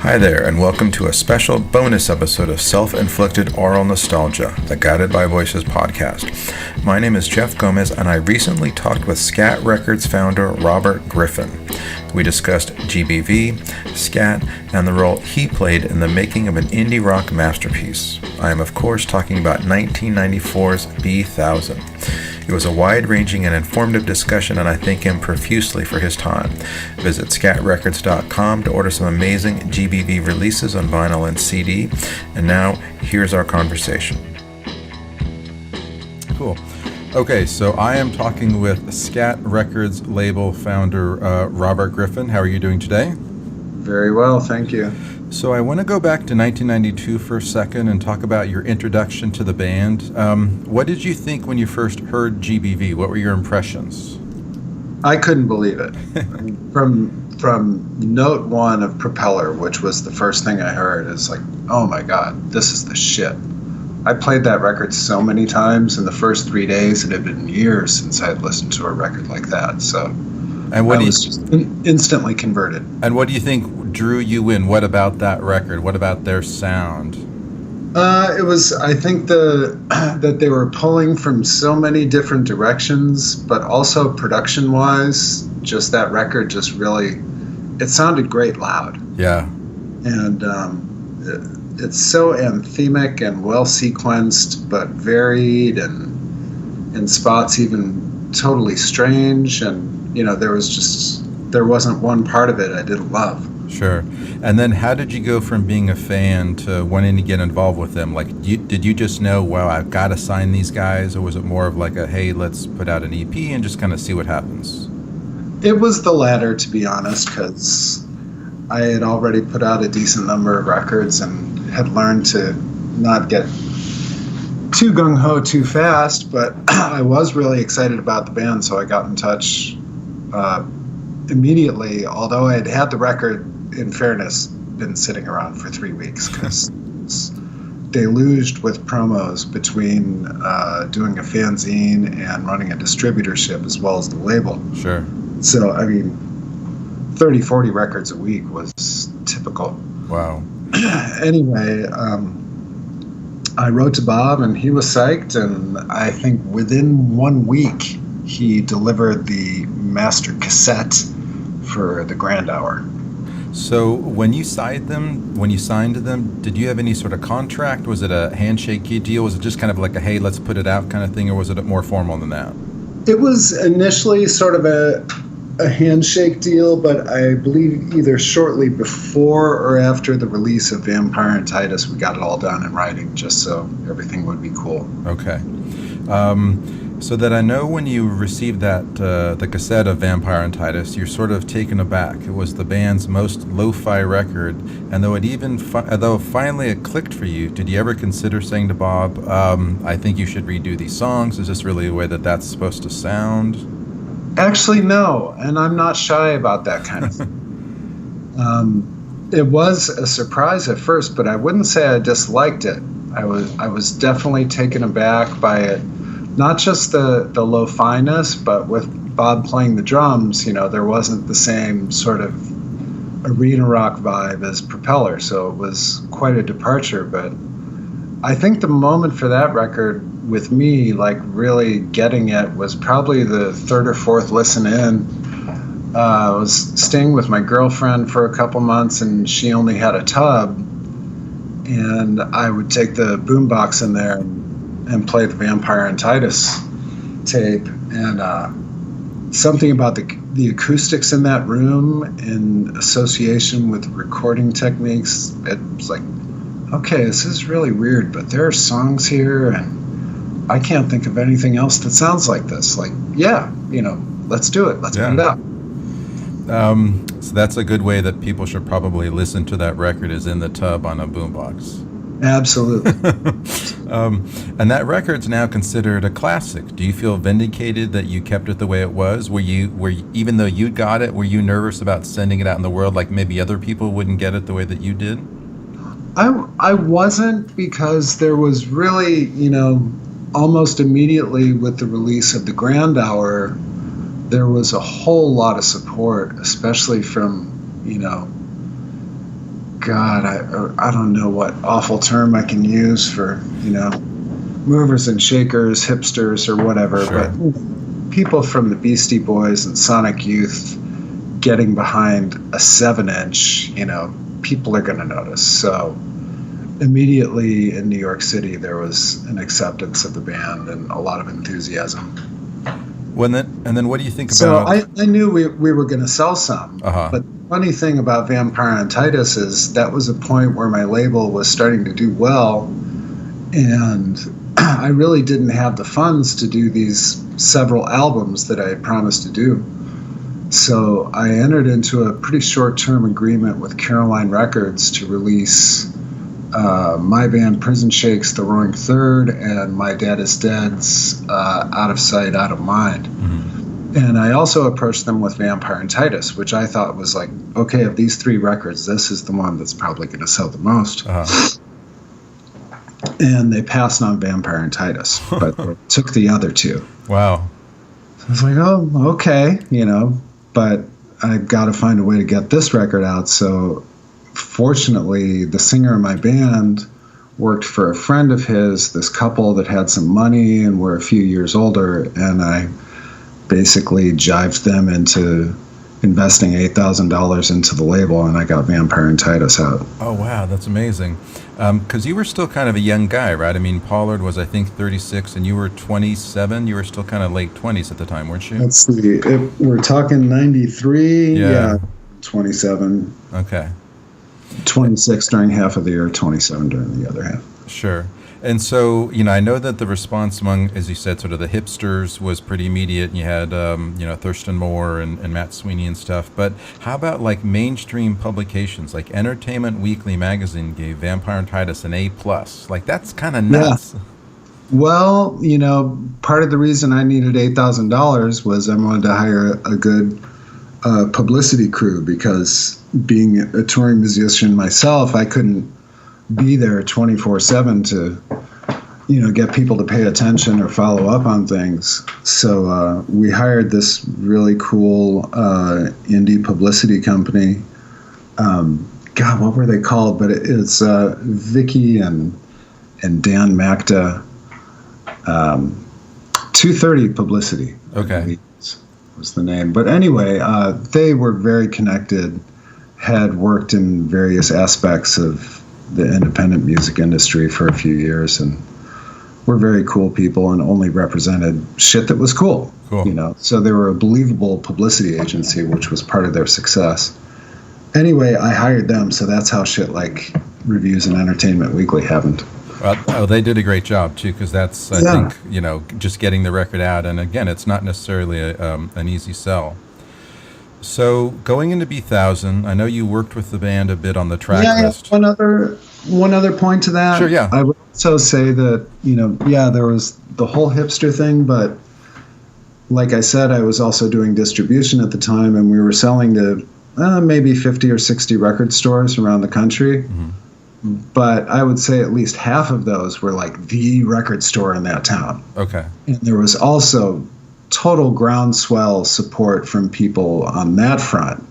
Hi there, and welcome to a special bonus episode of Self-Inflicted Oral Nostalgia, the Guided by Voices podcast. My name is Jeff Gomez, and I recently talked with Scat Records founder Robert Griffin. We discussed GBV, Scat, and the role he played in the making of an indie rock masterpiece. I am, of course, talking about 1994's B-1000. It was a wide-ranging and informative discussion, and I thank him profusely for his time. Visit scatrecords.com to order some amazing GBV releases on vinyl and CD. And now, here's our conversation. Cool. Okay, so I am talking with Scat Records label founder Robert Griffin. How are you doing today? Very well, thank you. So I want to go back to 1992 for a second and talk about your introduction to the band. What did you think when you first heard GBV? What were your impressions? I couldn't believe it. From note one of Propeller, which was the first thing I heard, is like, oh my God, this is the shit. I played that record so many times in the first 3 days. It had been years since I had listened to a record like that. So and what I was just instantly converted. And what do you think drew you in? What about that record? What about their sound? It was, I think, that they were pulling from so many different directions, but also production-wise, just that record just really, it sounded great loud. Yeah. And it's so anthemic and well-sequenced, but varied, and in spots even totally strange. And, you know, there wasn't one part of it I didn't love. Sure. And then how did you go from being a fan to wanting to get involved with them? Like, did you just know, wow, I've got to sign these guys? Or was it more of like a, hey, let's put out an EP and just kind of see what happens? It was the latter, to be honest, because I had already put out a decent number of records and had learned to not get too gung-ho too fast. But I was really excited about the band, so I got in touch immediately, although I had had the record, in fairness, been sitting around for 3 weeks because it's deluged with promos between doing a fanzine and running a distributorship as well as the label. Sure. So, I mean, 30, 40 records a week was typical. Wow. Anyway, I wrote to Bob and he was psyched, and I think within 1 week he delivered the master cassette for the Grand Hour. So when you signed to them, did you have any sort of contract? Was it a handshake deal? Was it just kind of like a, hey, let's put it out kind of thing, or was it more formal than that? It was initially sort of a handshake deal, but I believe either shortly before or after the release of Vampire and Titus, we got it all down in writing just so everything would be cool. Okay. So that I know when you received that the cassette of Vampire and Titus, you're sort of taken aback. It was the band's most lo-fi record, and though finally it clicked for you, did you ever consider saying to Bob, I think you should redo these songs? Is this really the way that that's supposed to sound? Actually, no, and I'm not shy about that kind of thing. It was a surprise at first, but I wouldn't say I disliked it. I was definitely taken aback by it. Not just the lo-fi-ness, but with Bob playing the drums, you know, there wasn't the same sort of arena rock vibe as Propeller, so it was quite a departure. But I think the moment for that record, with me, like really getting it, was probably the third or fourth listen in. I was staying with my girlfriend for a couple months, and she only had a tub, and I would take the boombox in there and play the Vampire and Titus tape, and something about the acoustics in that room in association with recording techniques, it was like, okay, this is really weird, but there are songs here, and I can't think of anything else that sounds like this. Like, yeah, you know, let's do it. Let's put it out. So that's a good way that people should probably listen to that record, is in the tub on a boombox. Absolutely. And that record's now considered a classic. Do you feel vindicated that you kept it the way it was? Were you even though you got it, were you nervous about sending it out in the world, like maybe other people wouldn't get it the way that you did? I wasn't, because there was really, you know, almost immediately with the release of the Grand Hour, there was a whole lot of support, especially from, you know, God, I don't know what awful term I can use for, movers and shakers, hipsters, or whatever, Sure. but people from the Beastie Boys and Sonic Youth getting behind a 7-inch, people are going to notice. So immediately in New York City, there was an acceptance of the band and a lot of enthusiasm. And then what do you think So about... I knew we were going to sell some, Uh-huh. but the funny thing about Vampire and Titus is that was a point where my label was starting to do well, and I really didn't have the funds to do these several albums that I had promised to do. So I entered into a pretty short-term agreement with Caroline Records to release my band Prison Shakes, The Roaring Third, and My Dad Is Dead's Out of Sight, Out of Mind. Mm-hmm. And I also approached them with Vampire and Titus, which I thought was like, okay, of these 3 records, this is the one that's probably going to sell the most. Uh-huh. And they passed on Vampire and Titus, but they took the other 2. Wow. So I was like, oh, okay, but I've got to find a way to get this record out. So fortunately, the singer of my band worked for a friend of his, this couple that had some money and were a few years older, and I basically jived them into investing $8,000 into the label, and I got Vampire and Titus out. Oh, wow, that's amazing. Because you were still kind of a young guy, right? I mean, Pollard was, I think, 36, and you were 27. You were still kind of late 20s at the time, weren't you? Let's see. We're talking 93. Yeah, 27. Okay. 26 during half of the year, 27 during the other half. Sure. And so, I know that the response among, as you said, sort of the hipsters was pretty immediate. And you had, Thurston Moore and Matt Sweeney and stuff. But how about like mainstream publications, like Entertainment Weekly magazine gave Vampire and Titus an A+. Like, that's kind of nuts. Yeah. Well, part of the reason I needed $8,000 was I wanted to hire a good publicity crew, because being a touring musician myself, I couldn't be there 24/7 to get people to pay attention or follow up on things. So we hired this really cool indie publicity company. God, what were they called? But it's Vicky and Dan Makta. 230 Publicity. Okay. Was the name. But anyway, they were very connected, had worked in various aspects of the independent music industry for a few years, and were very cool people and only represented shit that was cool. So they were a believable publicity agency, which was part of their success. Anyway, I hired them, so that's how shit like Reviews and Entertainment Weekly happened. Well, they did a great job too, because that's, I think, just getting the record out, and again, it's not necessarily an easy sell. So going into B1000, I know you worked with the band a bit on the track list. One other point to that. Sure, yeah. I would also say that, there was the whole hipster thing, but like I said, I was also doing distribution at the time, and we were selling to maybe 50 or 60 record stores around the country. Mm-hmm. But I would say at least half of those were like the record store in that town. Okay. And there was also total groundswell support from people on that front,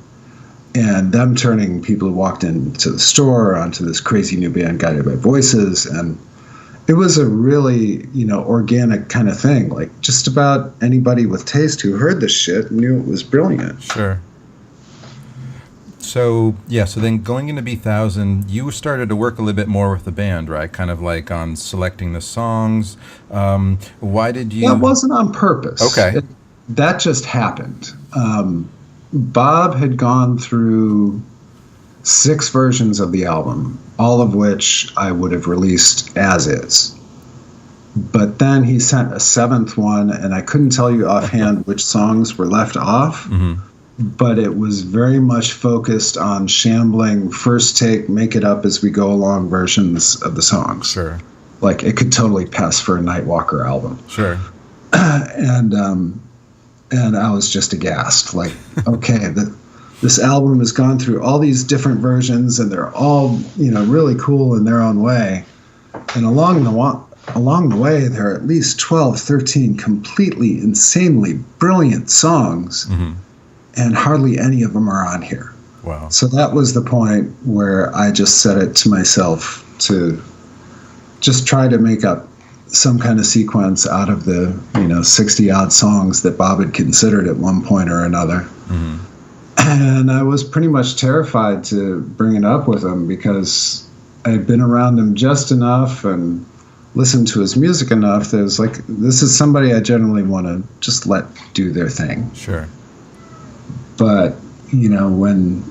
and them turning people who walked into the store onto this crazy new band Guided by Voices. And it was a really, organic kind of thing. Like just about anybody with taste who heard this shit knew it was brilliant. Sure. So then going into B1000, you started to work a little bit more with the band, right? Kind of like on selecting the songs. Why did you... That wasn't on purpose. Okay. That just happened. Bob had gone through 6 versions of the album, all of which I would have released as is. But then he sent a 7th one, and I couldn't tell you offhand which songs were left off. Mm-hmm. But it was very much focused on shambling, first take, make it up as we go along versions of the songs. Sure. Like it could totally pass for a Nightwalker album. Sure. And I was just aghast. Like, okay, this album has gone through all these different versions, and they're all, really cool in their own way. And along the way, there are at least 12, 13 completely insanely brilliant songs. Mm-hmm. And hardly any of them are on here. Wow. So that was the point where I just set it to myself to just try to make up some kind of sequence out of the 60 odd songs that Bob had considered at one point or another. Mm-hmm. And I was pretty much terrified to bring it up with him because I had been around him just enough and listened to his music enough that it was like, this is somebody I generally want to just let do their thing. Sure. But when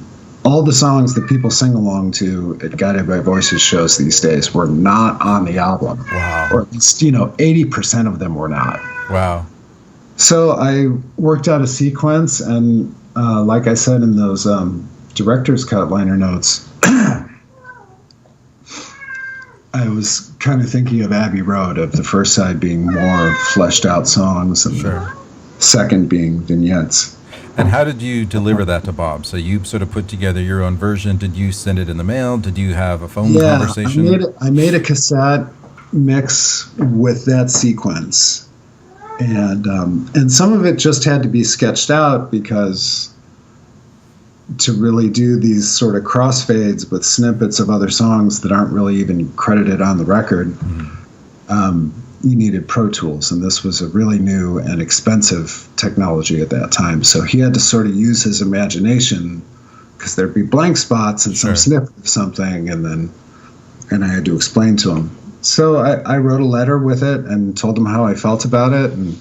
all the songs that people sing along to at Guided by Voices shows these days were not on the album. Wow. Or at least, 80% of them were not. Wow. So I worked out a sequence, and like I said in those director's cut liner notes, I was kind of thinking of Abbey Road, of the first side being more fleshed out songs, and the second being vignettes. And how did you deliver that to Bob? So you sort of put together your own version. Did you send it in the mail? Did you have a phone conversation? I made a cassette mix with that sequence. And some of it just had to be sketched out because to really do these sort of crossfades with snippets of other songs that aren't really even credited on the record, you needed Pro Tools, and this was a really new and expensive technology at that time. So he had to sort of use his imagination because there'd be blank spots and some snippet of something, and I had to explain to him. So I wrote a letter with it and told him how I felt about it, and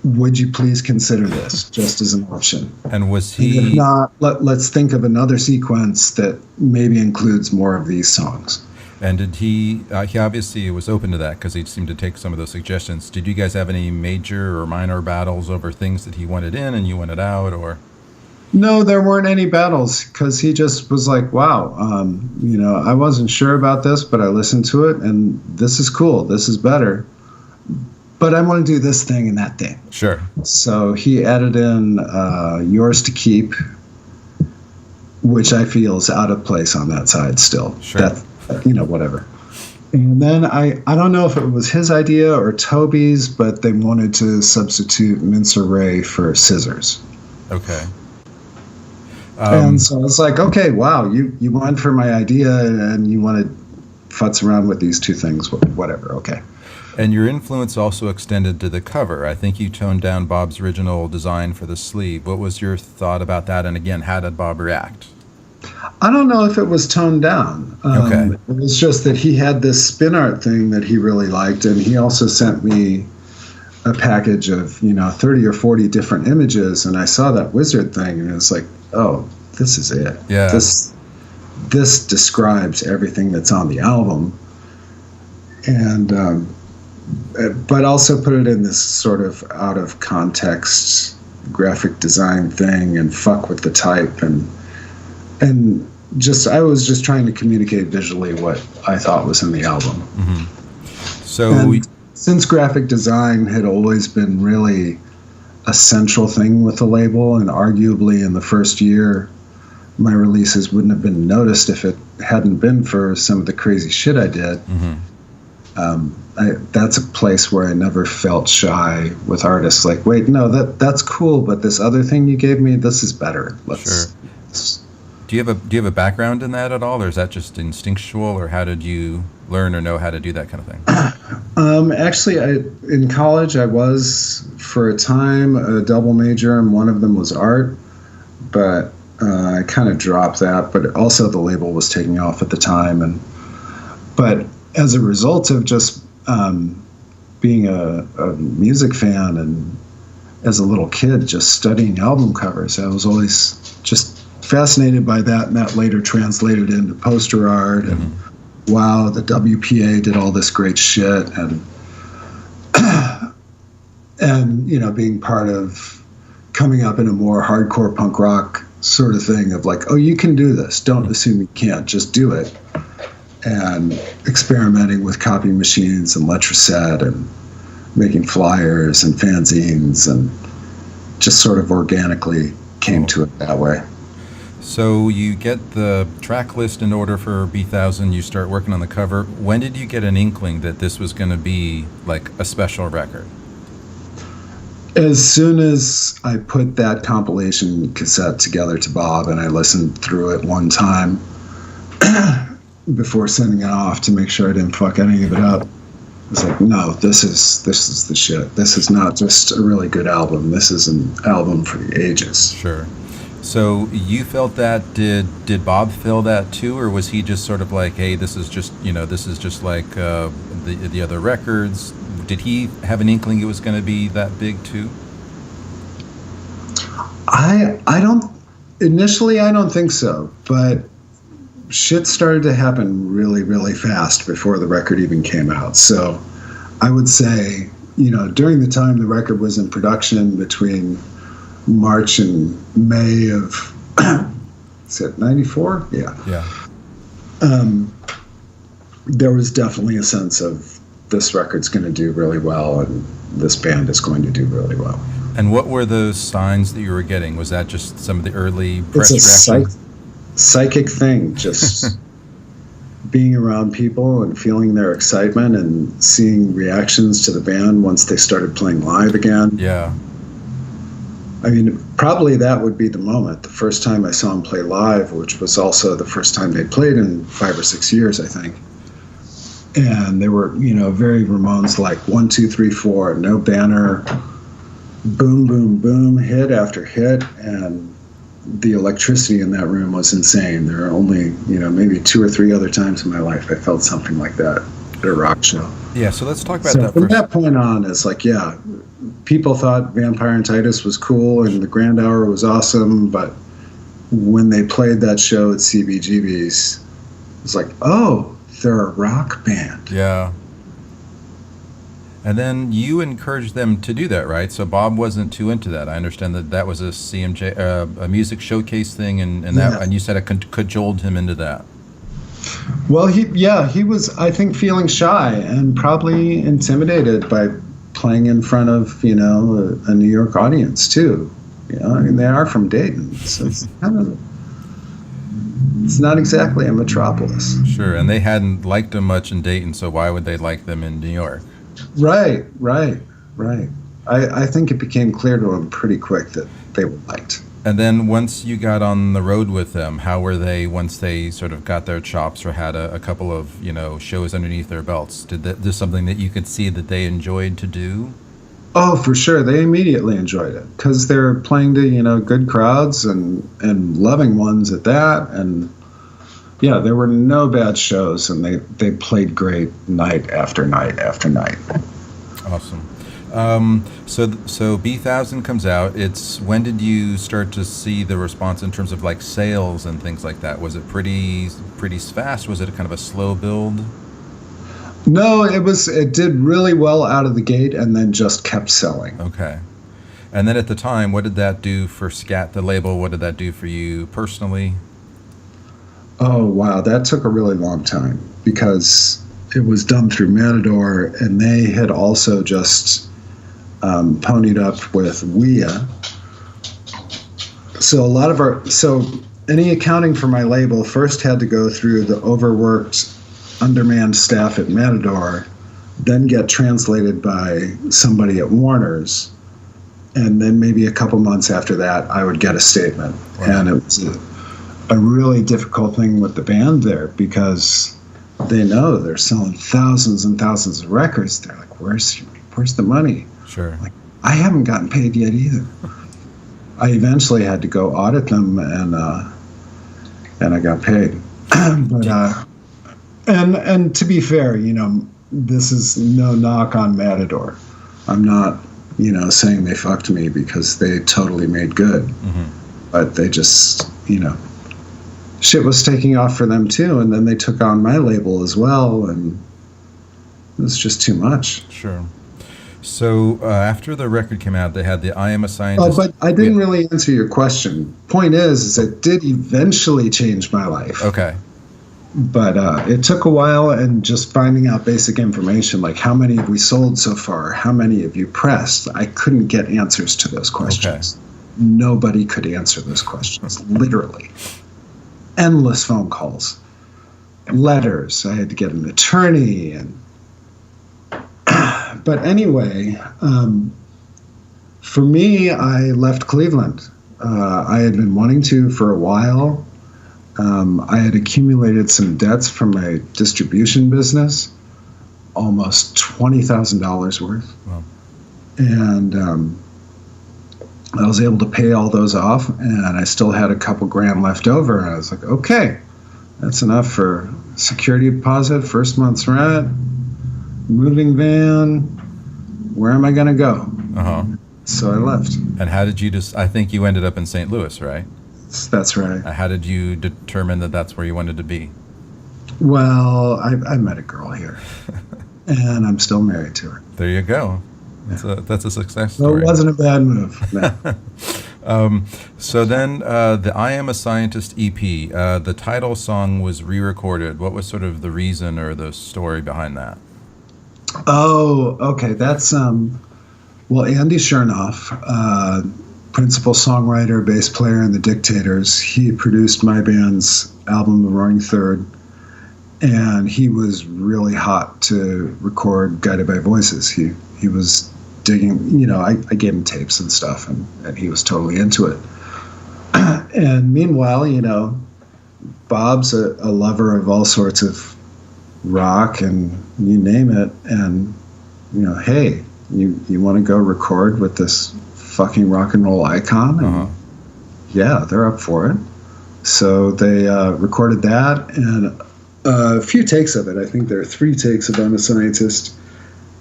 would you please consider this just as an option? And was he? And if not, let's think of another sequence that maybe includes more of these songs. And did he obviously was open to that because he seemed to take some of those suggestions. Did you guys have any major or minor battles over things that he wanted in and you wanted out, or? No, there weren't any battles because he just was like, wow, I wasn't sure about this, but I listened to it and this is cool. This is better. But I want to do this thing and that thing. Sure. So he added in Yours to Keep, which I feel is out of place on that side still. Sure. Whatever. And then I don't know if it was his idea or Toby's, but they wanted to substitute Mincer Ray for Scissors. Okay. And so I was like, okay, wow, you went for my idea and you want to futz around with these two things, whatever, okay. And your influence also extended to the cover. I think you toned down Bob's original design for the sleeve. What was your thought about that? And again, how did Bob react? I don't know if it was toned down. Okay. It was just that he had this spin art thing that he really liked, and he also sent me a package of 30 or 40 different images, and I saw that wizard thing, and it was like, oh, this is it. Yeah. This describes everything that's on the album, and but also put it in this sort of out of context graphic design thing and fuck with the type and just I was just trying to communicate visually what I thought was in the album. Mm-hmm. So since graphic design had always been really a central thing with the label, and arguably in the first year my releases wouldn't have been noticed if it hadn't been for some of the crazy shit I did. That's a place where I never felt shy with artists. Like, wait, no, that's cool, but this other thing you gave me, this is better. Let's. Do you have a background in that at all, or is that just instinctual, or how did you learn or know how to do that kind of thing? Actually, in college I was for a time a double major, and one of them was art, but I kind of dropped that. But also the label was taking off at the time, but as a result of just being a music fan and as a little kid just studying album covers, I was always just fascinated by that, and that later translated into poster art. And wow, the WPA did all this great shit, and being part of coming up in a more hardcore punk rock sort of thing of like, oh, you can do this, don't assume you can't, just do it. And experimenting with copy machines and Letraset and making flyers and fanzines, and just sort of organically came to it that way. So you get the track list in order for B1000, you start working on the cover. When did you get an inkling that this was going to be like a special record? As soon as I put that compilation cassette together to Bob and I listened through it one time before sending it off to make sure I didn't fuck any of it up, I was like, no, this is the shit. This is not just a really good album. This is an album for the ages. Sure. So you felt that? Did Bob feel that too, or was he just sort of like, hey, this is just like the other records? Did he have an inkling it was going to be that big too? I don't think so, but shit started to happen really, really fast before the record even came out. So I would say, during the time the record was in production between March and May of, is it 94? Yeah. There was definitely a sense of this record's going to do really well and this band is going to do really well. And what were those signs that you were getting? Was that just some of the early press reactions? Psychic thing, just being around people and feeling their excitement and seeing reactions to the band once they started playing live again. Yeah. I mean, probably that would be the moment. The first time I saw them play live, which was also the first time they played in 5 or 6 years, I think. And they were, very Ramones, like 1, 2, 3, 4, no banner, boom, boom, boom, hit after hit, and the electricity in that room was insane. There are only, maybe 2 or 3 other times in my life I felt something like that at a rock show. Yeah, so let's talk about that. From that point on, it's like, yeah, people thought Vampire and Titus was cool and the Grand Hour was awesome, but when they played that show at CBGB's, it's like, oh, they're a rock band. Yeah. And then you encouraged them to do that, right? So Bob wasn't too into that. I understand that was a CMJ, a music showcase thing, and you said it cajoled him into that. Well, he was, I think, feeling shy and probably intimidated by playing in front of, a New York audience too. I mean, they are from Dayton, so it's not exactly a metropolis. Sure, and they hadn't liked them much in Dayton, so why would they like them in New York? Right. I think it became clear to them pretty quick that they were liked. And then once you got on the road with them, how were they once they sort of got their chops or had a couple of, shows underneath their belts? Did this something that you could see that they enjoyed to do? Oh, for sure. They immediately enjoyed it because they're playing to, good crowds and loving ones at that. And yeah, there were no bad shows, and they played great night after night after night. Awesome. So B1000 comes out. When did you start to see the response in terms of like sales and things like that? Was it pretty fast? Was it kind of a slow build? No, it did really well out of the gate and then just kept selling. Okay. And then at the time, what did that do for Scat, the label? What did that do for you personally? Oh, wow. That took a really long time because it was done through Matador, and they had also just ponied up with WIA. So any accounting for my label first had to go through the overworked, undermanned staff at Matador, then get translated by somebody at Warner's, and then maybe a couple months after that, I would get a statement. Wow. And it was a really difficult thing with the band there because they know they're selling thousands and thousands of records. They're like, where's the money? Sure. Like, I haven't gotten paid yet either. I eventually had to go audit them, and I got paid. But and to be fair, this is no knock on Matador. I'm not, saying they fucked me because they totally made good. Mm-hmm. But they just, shit was taking off for them too, and then they took on my label as well, and it was just too much. Sure. So after the record came out, they had the I Am a Scientist. Oh, but I didn't really answer your question. Point is it did eventually change my life. Okay. But it took a while, and just finding out basic information, like how many have we sold so far? How many have you pressed? I couldn't get answers to those questions. Okay. Nobody could answer those questions, literally. Endless phone calls, letters. I had to get an attorney, but anyway, For me, I left Cleveland. I had been wanting to for a while. I had accumulated some debts from my distribution business, almost $20,000 worth. Wow. And I was able to pay all those off, and I still had a couple grand left over. And I was like, okay, that's enough for security deposit, first month's rent, moving van. Where am I going to go? Uh-huh. So I left. And how did you I think you ended up in St. Louis, right? That's right. How did you determine that that's where you wanted to be? Well, I met a girl here, and I'm still married to her. There you go. That's a success So story. it wasn't a bad move. No. So then the I Am a Scientist EP, the title song was re-recorded. What was sort of the reason or the story behind that? Oh, okay. That's well, Andy Chernoff, principal songwriter, bass player in the Dictators. He produced my band's album, The Roaring Third, and he was really hot to record Guided by Voices. He was digging, I gave him tapes and stuff, and he was totally into it. And meanwhile, Bob's a lover of all sorts of rock and you name it, and hey, you want to go record with this fucking rock and roll icon? And yeah, they're up for it. So they recorded that and a few takes of it. I think there are 3 takes of I'm a Scientist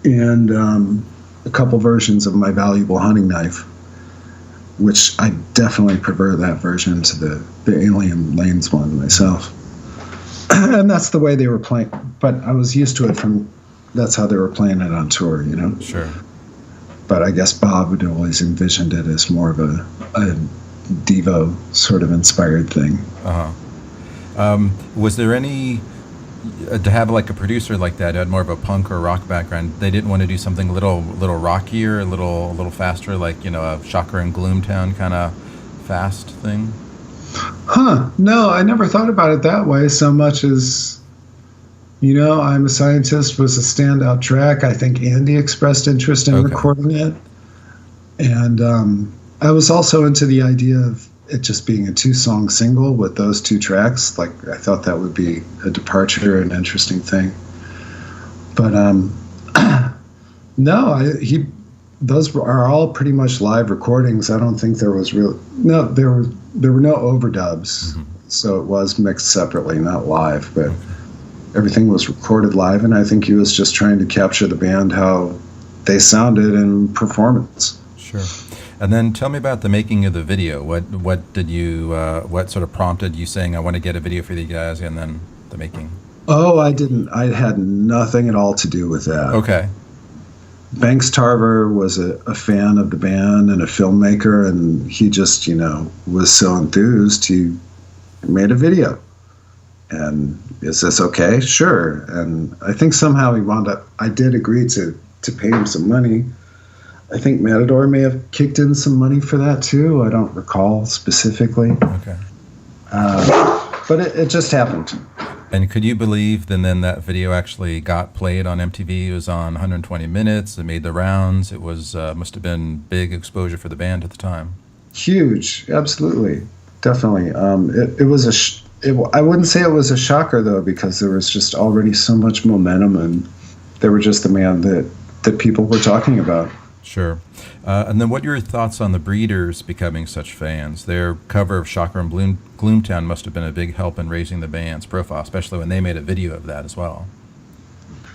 and a couple versions of My Valuable Hunting Knife, which I definitely prefer that version to the Alien Lanes one myself. And that's the way they were playing. But I was used to it that's how they were playing it on tour, Sure. But I guess Bob had always envisioned it as more of a Devo sort of inspired thing. Was there any, to have like a producer like that who had more of a punk or rock background, they didn't want to do something a little rockier, a little faster, like, a Shocker and Gloomtown kind of fast thing? No, I never thought about it that way so much as, I'm a Scientist was a standout track. I think Andy expressed interest in recording it. And I was also into the idea of it just being a 2-song single with those 2 tracks. Like, I thought that would be a departure, an interesting thing. But no, those are all pretty much live recordings. I don't think there was there were no overdubs. Mm-hmm. So it was mixed separately, not live, but everything was recorded live, and I think he was just trying to capture the band how they sounded in performance. Sure. And then tell me about the making of the video. What did you what sort of prompted you saying I want to get a video for these guys, and then the making? Oh, I didn't. I had nothing at all to do with that. Okay. Banks Tarver was a fan of the band and a filmmaker, and he just, was so enthused he made a video. And is this okay? Sure. And I think somehow he wound up, I did agree to pay him some money. I think Matador may have kicked in some money for that too. I don't recall specifically. Okay. But it just happened. And could you believe then that video actually got played on MTV? It was on 120 Minutes. It made the rounds. It was must have been big exposure for the band at the time. Huge. Absolutely. Definitely. It was I wouldn't say it was a shocker, though, because there was just already so much momentum, and they were just the band that people were talking about. Sure. And then what are your thoughts on the Breeders becoming such fans? Their cover of Shocker and Gloomtown must have been a big help in raising the band's profile, especially when they made a video of that as well.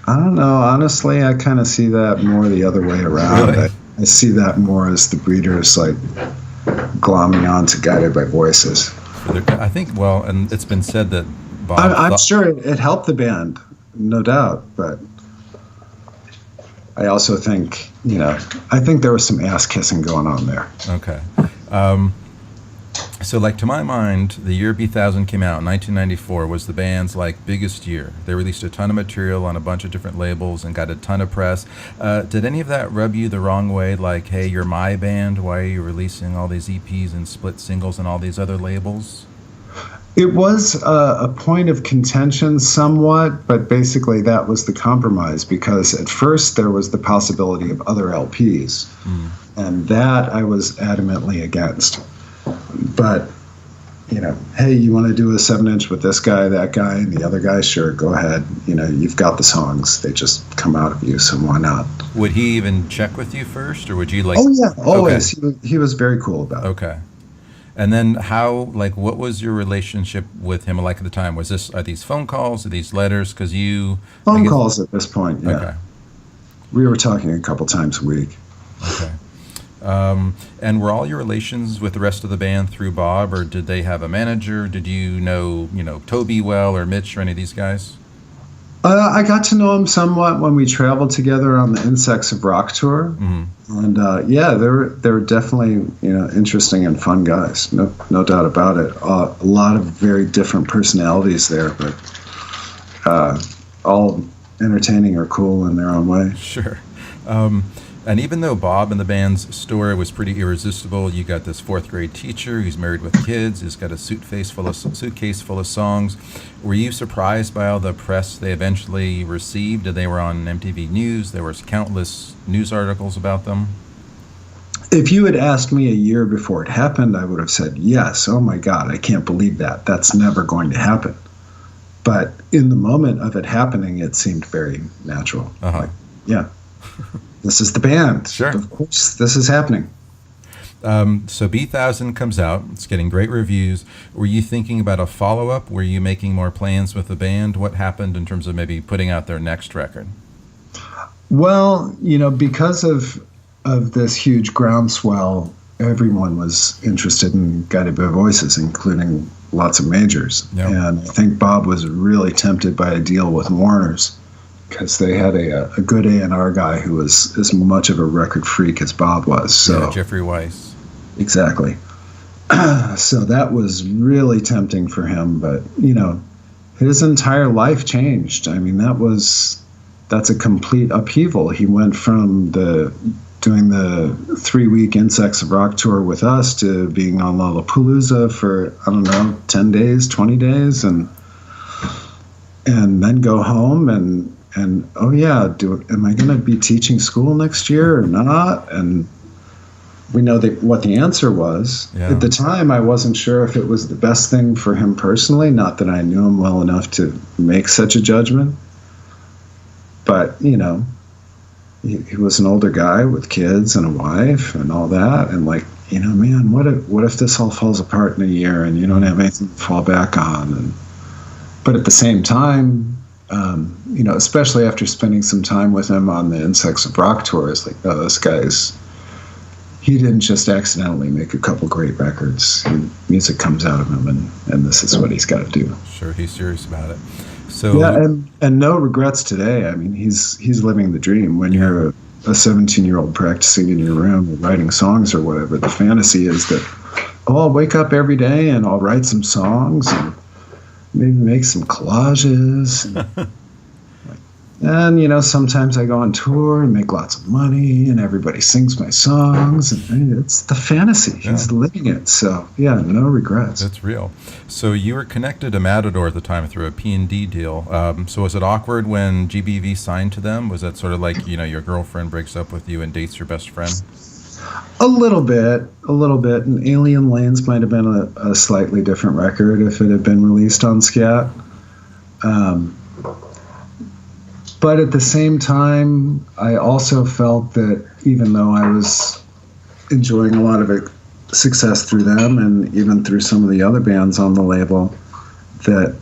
I don't know. Honestly, I kind of see that more the other way around. Really? I see that more as the Breeders, like, glomming on to Guided by Voices. I think, and it's been said that Bob... I'm sure it helped the band, no doubt, but I also think, I think there was some ass-kissing going on there. Okay. So, to my mind, the year B-1000 came out in 1994 was the band's, biggest year. They released a ton of material on a bunch of different labels and got a ton of press. Did any of that rub you the wrong way? Like, hey, you're my band. Why are you releasing all these EPs and split singles and all these other labels? It was a point of contention somewhat, but basically that was the compromise, because at first there was the possibility of other LPs, and that I was adamantly against. But, hey, you want to do a 7-inch with this guy, that guy, and the other guy? Sure, go ahead. You've got the songs. They just come out of you, so why not? Would he even check with you first, or would you like... Oh, yeah, always. Okay. He was very cool about it. Okay. And then what was your relationship with him like at the time? Are these phone calls, are these letters? Because Phone calls at this point, yeah. Okay. We were talking a couple times a week. Okay. And were all your relations with the rest of the band through Bob, or did they have a manager? Did you know Toby well, or Mitch, or any of these guys? I got to know him somewhat when we traveled together on the Insects of Rock tour, and they were definitely interesting and fun guys, no doubt about it. A lot of very different personalities there, but all entertaining or cool in their own way. Sure. And even though Bob and the band's story was pretty irresistible, you got this 4th grade teacher who's married with kids, who's got a suitcase full of songs. Were you surprised by all the press they eventually received? They were on MTV News. There was countless news articles about them. If you had asked me a year before it happened, I would have said, yes, oh my God, I can't believe that. That's never going to happen. But in the moment of it happening, it seemed very natural. Uh-huh. Like, yeah. This is the band. Sure. Of course, this is happening. So B1000 comes out. It's getting great reviews. Were you thinking about a follow-up? Were you making more plans with the band? What happened in terms of maybe putting out their next record? Well, because of this huge groundswell, everyone was interested in Guided by Voices, including lots of majors. Yep. And I think Bob was really tempted by a deal with Warner's, because they had a good A&R guy who was as much of a record freak as Bob was. So yeah, Jeffrey Weiss. Exactly. So that was really tempting for him, but his entire life changed. I mean, that's a complete upheaval. He went from doing the 3-week Insects of Rock tour with us to being on Lollapalooza for 10 days, 20 days, and then go home and oh yeah, am I going to be teaching school next year or not? And we know what the answer was. Yeah. At the time, I wasn't sure if it was the best thing for him personally, not that I knew him well enough to make such a judgment. But, he was an older guy with kids and a wife and all that. And man, what if this all falls apart in a year and you don't have anything to fall back on? But at the same time, especially after spending some time with him on the Insects of Rock tour, it's like, no, he didn't just accidentally make a couple great records. Music comes out of him, and this is what he's got to do. Sure, he's serious about it. So yeah, and no regrets today. I mean, he's living the dream. When you're a 17-year-old practicing in your room or writing songs or whatever, the fantasy is that, I'll wake up every day and I'll write some songs and maybe make some collages. And sometimes I go on tour and make lots of money and everybody sings my songs. And it's the fantasy. Yeah. He's living it. So, yeah, no regrets. That's real. So you were connected to Matador at the time through a P&D deal. So was it awkward when GBV signed to them? Was that sort of like, your girlfriend breaks up with you and dates your best friend? A little bit. And Alien Lanes might have been a slightly different record if it had been released on Scat. But at the same time, I also felt that even though I was enjoying a lot of success through them and even through some of the other bands on the label, that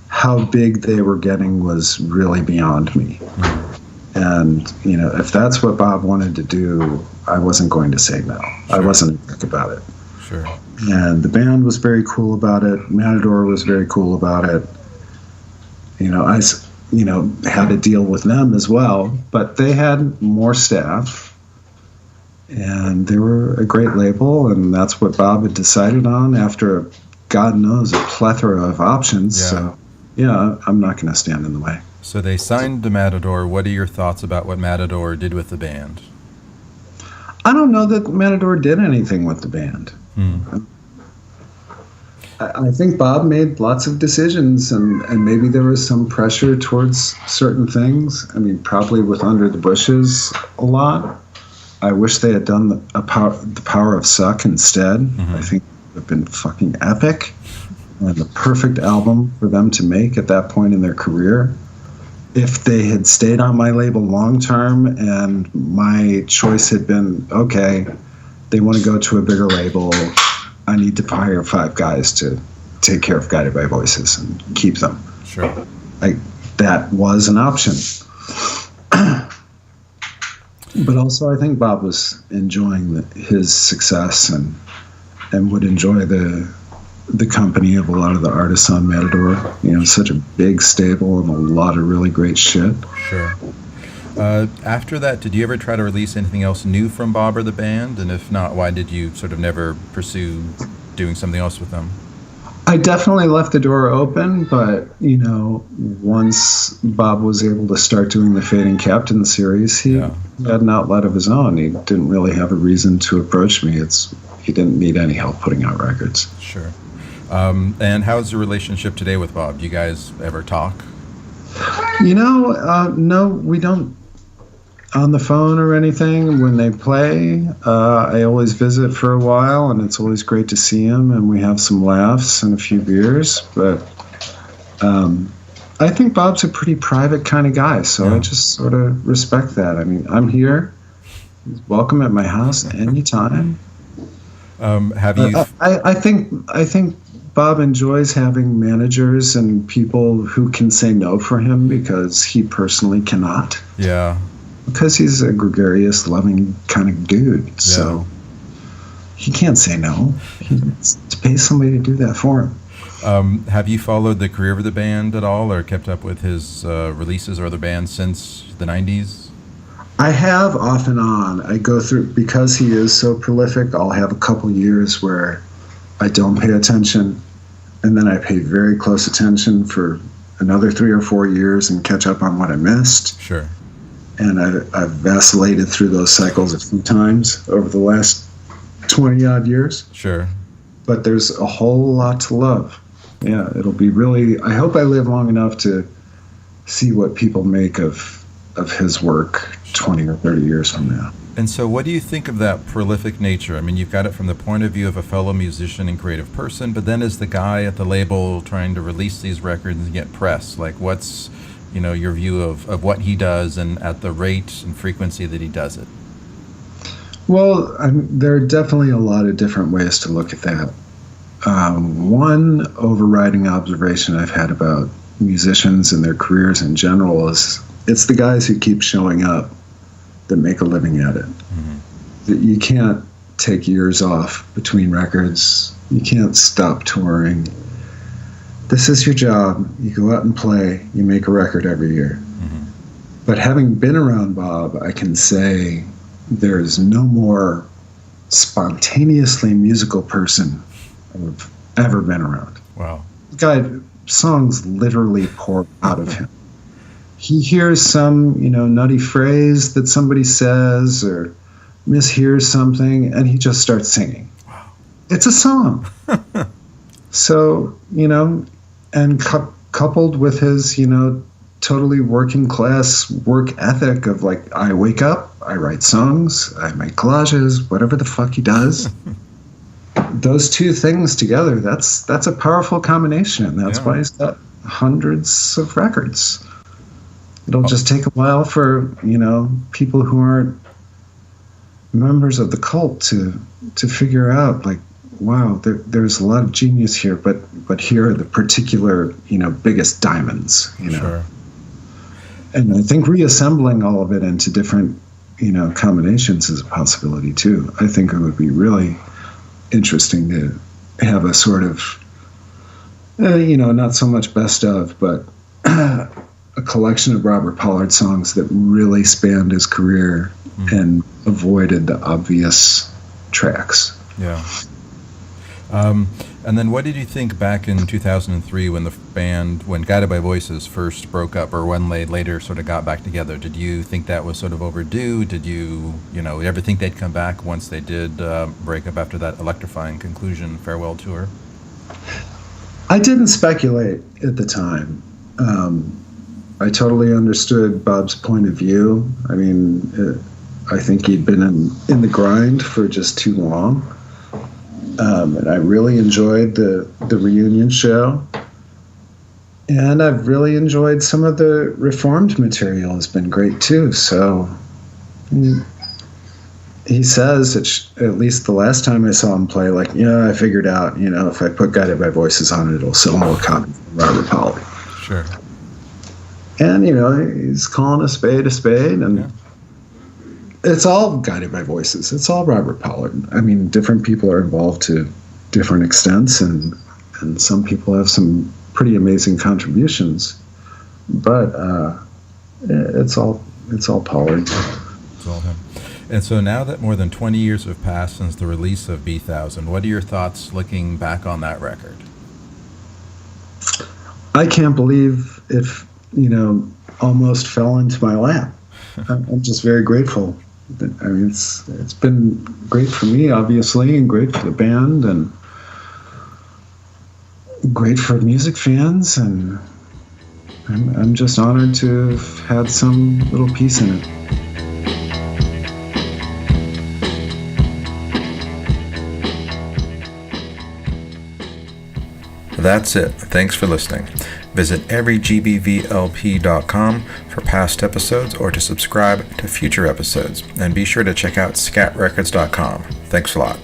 how big they were getting was really beyond me. And, if that's what Bob wanted to do, I wasn't going to say no. Sure. I wasn't a dick about it. Sure. And the band was very cool about it. Matador was very cool about it. I had to deal with them as well, but they had more staff, and they were a great label, and that's what Bob had decided on after, God knows, a plethora of options. Yeah. So, yeah, I'm not going to stand in the way. So they signed to Matador. What are your thoughts about what Matador did with the band? I don't know that Matador did anything with the band. I think Bob made lots of decisions, and maybe there was some pressure towards certain things. I mean, probably with Under the Bushes a lot. I wish they had done the Power of Suck instead. Mm-hmm. I think it would have been fucking epic and the perfect album for them to make at that point in their career. If they had stayed on my label long term and my choice had been, okay, they want to go to a bigger label, I need to hire 5 guys to take care of Guided by Voices and keep them. Sure. That was an option. But also I think Bob was enjoying his success and would enjoy the company of a lot of the artists on Matador. Such a big stable and a lot of really great shit. Sure. After that, did you ever try to release anything else new from Bob or the band? And if not, why did you sort of never pursue doing something else with them? I definitely left the door open, but, once Bob was able to start doing the Fading Captain series, he had an outlet of his own. He didn't really have a reason to approach me. He didn't need any help putting out records. Sure. And how's the relationship today with Bob? Do you guys ever talk? No, we don't on the phone or anything. When they play, I always visit for a while, and it's always great to see him, and we have some laughs and a few beers. But I think Bob's a pretty private kind of guy, so I just sort of respect that. I mean, I'm here. He's welcome at my house anytime. Have you? I think Bob enjoys having managers and people who can say no for him because he personally cannot. Yeah. Because he's a gregarious, loving kind of dude. So he can't say no. He needs to pay somebody to do that for him. Have you followed the career of the band at all or kept up with his releases or other bands since the 90s? I have off and on. I go through, because he is so prolific, I'll have a couple years where I don't pay attention, and then I pay very close attention for another 3 or 4 years and catch up on what I missed. Sure. And I've vacillated through those cycles a few times over the last 20-odd years. Sure. But there's a whole lot to love. Yeah, it'll be really... I hope I live long enough to see what people make of his work 20 or 30 years from now. And so what do you think of that prolific nature? I mean, you've got it from the point of view of a fellow musician and creative person, but then as the guy at the label trying to release these records and get press, what's, your view of what he does and at the rate and frequency that he does it? Well, there are definitely a lot of different ways to look at that. One overriding observation I've had about musicians and their careers in general is it's the guys who keep showing up that make a living at it. Mm-hmm. You can't take years off between records. You can't stop touring. This is your job. You go out and play. You make a record every year. Mm-hmm. But having been around Bob, I can say there's no more spontaneously musical person I've ever been around. Wow. The guy, songs literally pour out of him. He hears some, nutty phrase that somebody says or mishears something, and he just starts singing. Wow. It's a song. So, and coupled with his, totally working class work ethic of I wake up, I write songs, I make collages, whatever the fuck he does. Those two things together, that's a powerful combination. That's why he's got hundreds of records. It'll just take a while for, people who aren't members of the cult to figure out, wow, there's a lot of genius here, but here are the particular, biggest diamonds, Sure. And I think reassembling all of it into different, combinations is a possibility too. I think it would be really interesting to have a sort of, not so much best of, but a collection of Robert Pollard songs that really spanned his career and avoided the obvious tracks. Yeah. And then what did you think back in 2003 when the band, when Guided by Voices first broke up, or when they later sort of got back together? Did you think that was sort of overdue? Did you, ever think they'd come back once they did break up after that electrifying conclusion farewell tour? I didn't speculate at the time. I totally understood Bob's point of view. I mean, I think he'd been in the grind for just too long. And I really enjoyed the reunion show. And I've really enjoyed some of the Reformed material. It's been great too. So he says, at least the last time I saw him play, like, I figured out, if I put Guided by Voices on it, it'll sell more copies than Robert Pollard. Sure. And, he's calling a spade, and it's all Guided by Voices. It's all Robert Pollard. I mean, different people are involved to different extents, and some people have some pretty amazing contributions, but it's all Pollard. It's all him. And so now that more than 20 years have passed since the release of B1000, what are your thoughts looking back on that record? I can't believe it, almost fell into my lap. I'm just very grateful. I mean, it's been great for me, obviously, and great for the band, and great for music fans, and I'm just honored to have had some little piece in it. That's it. Thanks for listening. Visit everygbvlp.com for past episodes or to subscribe to future episodes. And be sure to check out scatrecords.com. Thanks a lot.